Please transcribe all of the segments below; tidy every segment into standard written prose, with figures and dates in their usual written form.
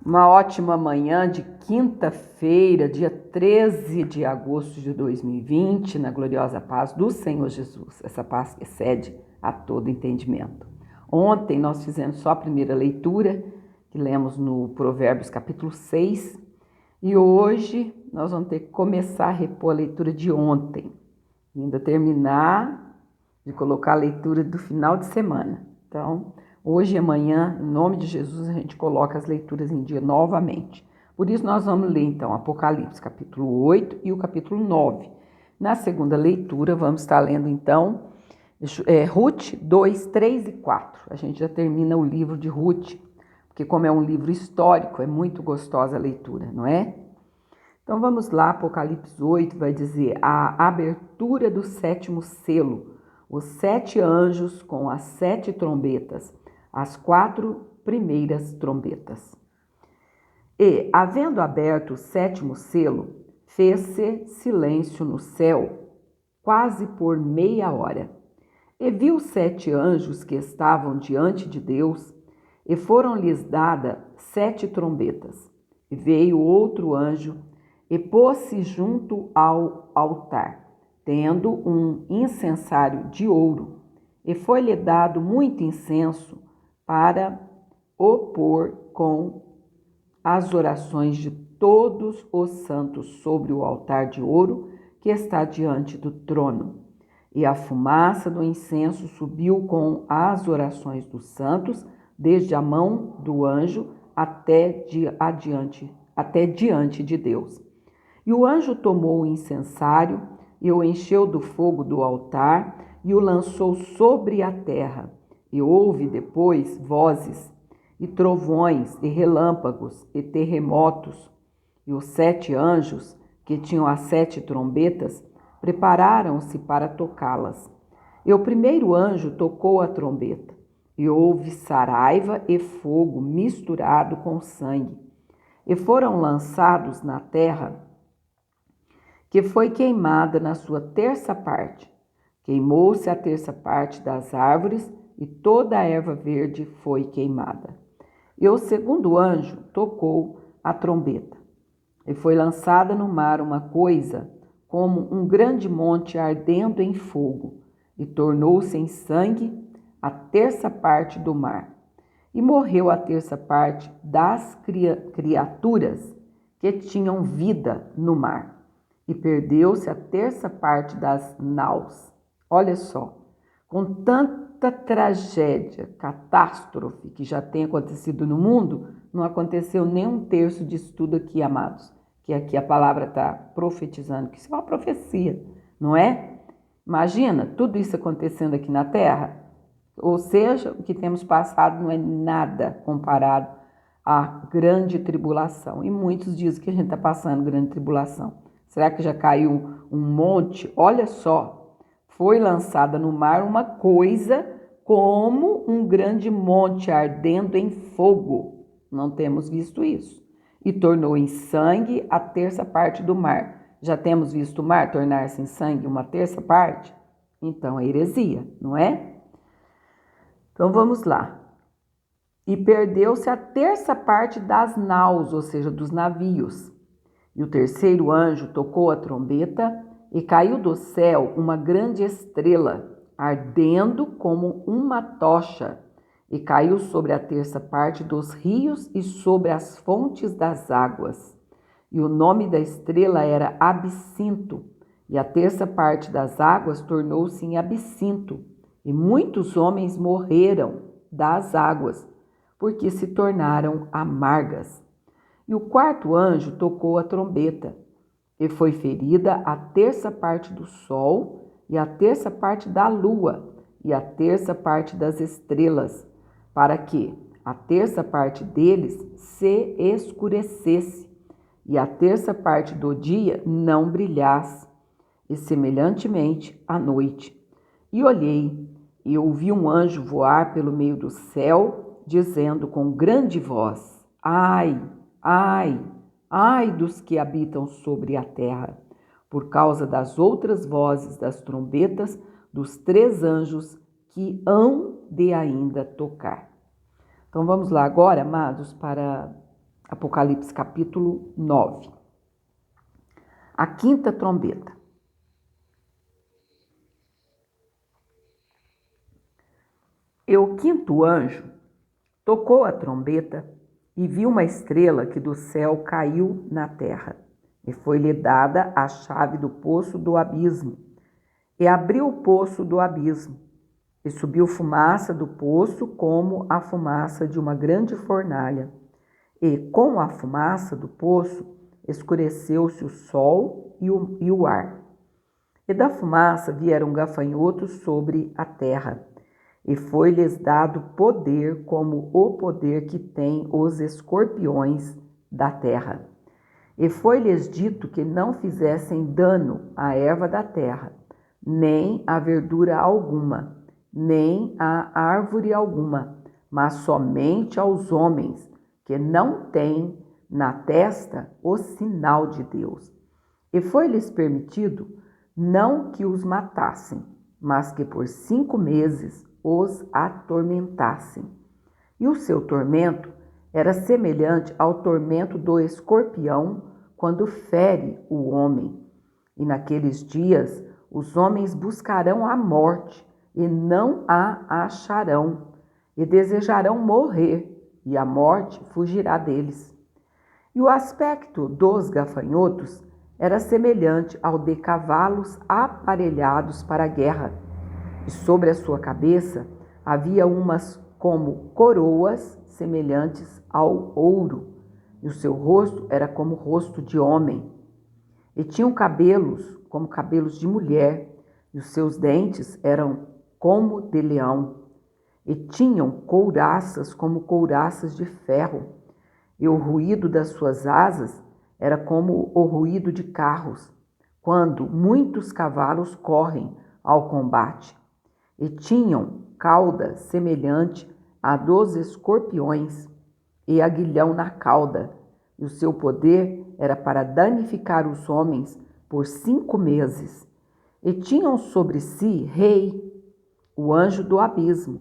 Uma ótima manhã de quinta-feira, dia 13 de agosto de 2020, na gloriosa paz do Senhor Jesus, essa paz que excede a todo entendimento. Ontem nós fizemos só a primeira leitura, que lemos no Provérbios capítulo 6, e hoje nós vamos ter que começar a repor a leitura de ontem, e ainda terminar de colocar a leitura do final de semana. Então, hoje e amanhã, em nome de Jesus, a gente coloca as leituras em dia novamente. Por isso nós vamos ler então Apocalipse capítulo 8 e o capítulo 9. Na segunda leitura vamos estar lendo então Ruth 2, 3 e 4. A gente já termina o livro de Ruth, porque como é um livro histórico, é muito gostosa a leitura, não é? Então vamos lá, Apocalipse 8 vai dizer a abertura do sétimo selo, os 7 anjos com as 7 trombetas, as 4 primeiras trombetas. E, havendo aberto o sétimo selo, fez-se silêncio no céu, quase por meia hora. E viu 7 anjos que estavam diante de Deus, e foram-lhes dadas 7 trombetas. E veio outro anjo, e pôs-se junto ao altar, tendo um incensário de ouro, e foi-lhe dado muito incenso para o pôr com as orações de todos os santos sobre o altar de ouro que está diante do trono. E a fumaça do incenso subiu com as orações dos santos, desde a mão do anjo até diante de Deus. E o anjo tomou o incensário e o encheu do fogo do altar e o lançou sobre a terra. E houve depois vozes, e trovões, e relâmpagos, e terremotos. E os 7 anjos, que tinham as 7 trombetas, prepararam-se para tocá-las. E o primeiro anjo tocou a trombeta, e houve saraiva e fogo misturado com sangue. E foram lançados na terra, que foi queimada na sua terça parte. Queimou-se a terça parte das árvores, e toda a erva verde foi queimada. E o segundo anjo tocou a trombeta, e foi lançada no mar uma coisa como um grande monte ardendo em fogo, e tornou-se em sangue a terça parte do mar. E morreu a terça parte das criaturas que tinham vida no mar. E perdeu-se a terça parte das naus. Olha só, com tanta tragédia, catástrofe que já tem acontecido no mundo, não aconteceu nem um terço disso tudo aqui, amados. Que aqui a palavra está profetizando, que isso é uma profecia, não é? Imagina tudo isso acontecendo aqui na Terra. Ou seja, o que temos passado não é nada comparado à grande tribulação. E muitos dizem que a gente está passando grande tribulação. Será que já caiu um monte? Olha só, foi lançada no mar uma coisa como um grande monte ardendo em fogo. Não temos visto isso. E tornou em sangue a terça parte do mar. Já temos visto o mar tornar-se em sangue uma terça parte? Então é heresia, não é? Então vamos lá. E perdeu-se a terça parte das naus, ou seja, dos navios. E o terceiro anjo tocou a trombeta, e caiu do céu uma grande estrela, ardendo como uma tocha, e caiu sobre a terça parte dos rios e sobre as fontes das águas. E o nome da estrela era Absinto, e a terça parte das águas tornou-se em absinto, e muitos homens morreram das águas, porque se tornaram amargas. E o quarto anjo tocou a trombeta, e foi ferida a terça parte do sol, e a terça parte da lua, e a terça parte das estrelas, para que a terça parte deles se escurecesse, e a terça parte do dia não brilhasse, e semelhantemente à noite. E olhei, e ouvi um anjo voar pelo meio do céu, dizendo com grande voz: Ai, ai, ai dos que habitam sobre a terra, por causa das outras vozes das trombetas dos 3 anjos que hão de ainda tocar. Então vamos lá agora, amados, para Apocalipse capítulo 9. A quinta trombeta. E o quinto anjo tocou a trombeta e viu uma estrela que do céu caiu na terra, e foi-lhe dada a chave do poço do abismo, e abriu o poço do abismo, e subiu fumaça do poço como a fumaça de uma grande fornalha, e com a fumaça do poço escureceu-se o sol e o ar. E da fumaça vieram gafanhotos sobre a terra, e foi-lhes dado poder como o poder que têm os escorpiões da terra. E foi-lhes dito que não fizessem dano à erva da terra, nem à verdura alguma, nem à árvore alguma, mas somente aos homens que não têm na testa o sinal de Deus. E foi-lhes permitido não que os matassem, mas que por 5 meses os atormentassem. E o seu tormento era semelhante ao tormento do escorpião quando fere o homem. E naqueles dias os homens buscarão a morte e não a acharão, e desejarão morrer, e a morte fugirá deles. E o aspecto dos gafanhotos era semelhante ao de cavalos aparelhados para a guerra, e sobre a sua cabeça havia umas como coroas semelhantes ao ouro, e o seu rosto era como o rosto de homem. E tinham cabelos como cabelos de mulher, e os seus dentes eram como de leão. E tinham couraças como couraças de ferro, e o ruído das suas asas era como o ruído de carros, quando muitos cavalos correm ao combate. E tinham cauda semelhante à dos escorpiões, e aguilhão na cauda, e o seu poder era para danificar os homens por 5 meses. E tinham sobre si rei, o anjo do abismo.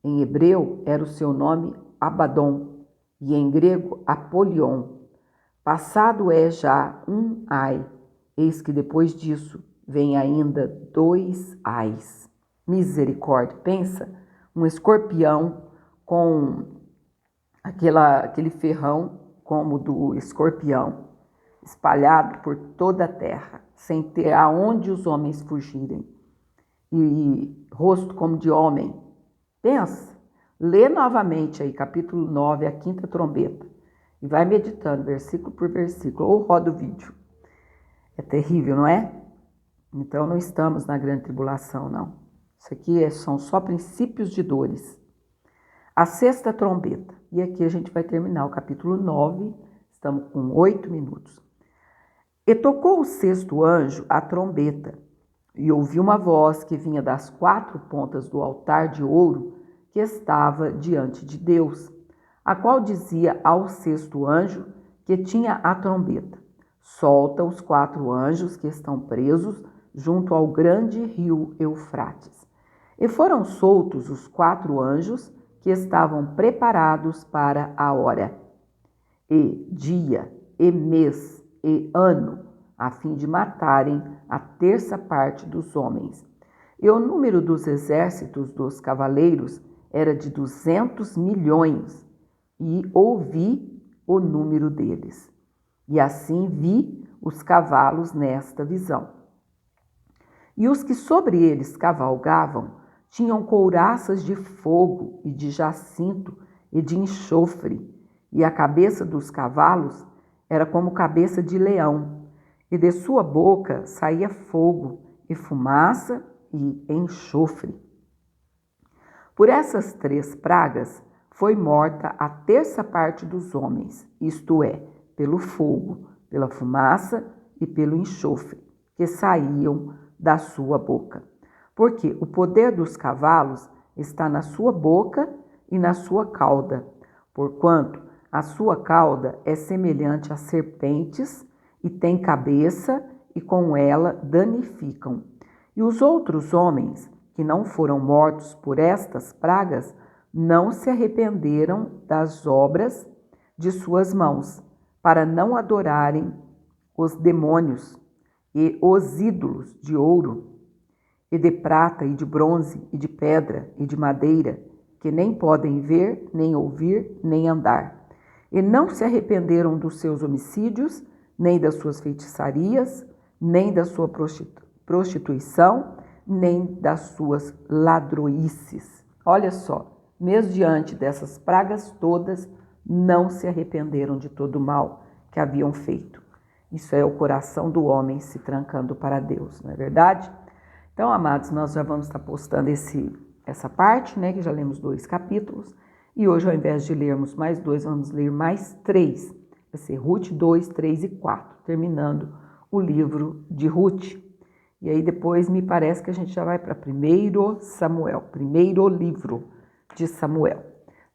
Em hebreu era o seu nome Abaddon, e em grego Apolion. Passado é já um ai, eis que depois disso vem ainda 2 ais. Misericórdia, pensa, um escorpião com aquele ferrão como do escorpião, espalhado por toda a terra, sem ter aonde os homens fugirem, e rosto como de homem. Pensa, lê novamente aí capítulo 9, a quinta trombeta, e vai meditando versículo por versículo, ou roda o vídeo. É terrível, não é? Então não estamos na grande tribulação, não. Isso aqui são só princípios de dores. A sexta trombeta. E aqui a gente vai terminar o capítulo 9. Estamos com 8 minutos. E tocou o sexto anjo a trombeta. E ouvi uma voz que vinha das 4 pontas do altar de ouro que estava diante de Deus, a qual dizia ao sexto anjo que tinha a trombeta: solta os 4 anjos que estão presos junto ao grande rio Eufrates. E foram soltos os 4 anjos que estavam preparados para a hora, e dia, e mês, e ano, a fim de matarem a terça parte dos homens. E o número dos exércitos dos cavaleiros era de 200 milhões, e ouvi o número deles. E assim vi os cavalos nesta visão. E os que sobre eles cavalgavam tinham couraças de fogo e de jacinto e de enxofre, e a cabeça dos cavalos era como cabeça de leão, e de sua boca saía fogo e fumaça e enxofre. Por essas 3 pragas foi morta a terça parte dos homens, isto é, pelo fogo, pela fumaça e pelo enxofre, que saíam da sua boca. Porque o poder dos cavalos está na sua boca e na sua cauda, porquanto a sua cauda é semelhante a serpentes e tem cabeça, e com ela danificam. E os outros homens que não foram mortos por estas pragas não se arrependeram das obras de suas mãos, para não adorarem os demônios e os ídolos de ouro, e de prata, e de bronze, e de pedra, e de madeira, que nem podem ver, nem ouvir, nem andar. E não se arrependeram dos seus homicídios, nem das suas feitiçarias, nem da sua prostituição, nem das suas ladroices. Olha só, mesmo diante dessas pragas todas, não se arrependeram de todo o mal que haviam feito. Isso é o coração do homem se trancando para Deus, não é verdade? Então, amados, nós já vamos estar postando essa parte, né, que já lemos 2 capítulos, e hoje, ao invés de lermos mais 2, vamos ler mais 3. Vai ser Ruth 2, 3 e 4, terminando o livro de Ruth. E aí depois me parece que a gente já vai para 1 Samuel, primeiro livro de Samuel.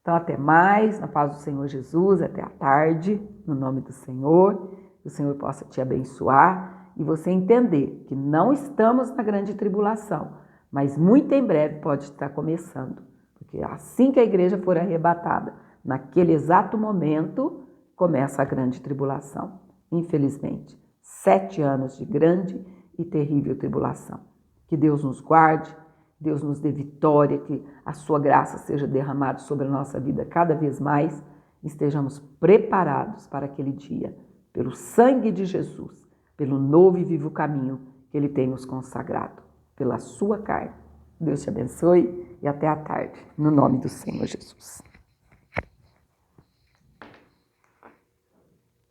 Então, até mais, na paz do Senhor Jesus, até a tarde, no nome do Senhor, que o Senhor possa te abençoar, e você entender que não estamos na grande tribulação, mas muito em breve pode estar começando. Porque assim que a igreja for arrebatada, naquele exato momento, começa a grande tribulação. Infelizmente, 7 anos de grande e terrível tribulação. Que Deus nos guarde, Deus nos dê vitória, que a sua graça seja derramada sobre a nossa vida cada vez mais e estejamos preparados para aquele dia, pelo sangue de Jesus, pelo novo e vivo caminho que Ele tem nos consagrado, pela sua carne. Deus te abençoe e até a tarde, no nome do Senhor Jesus.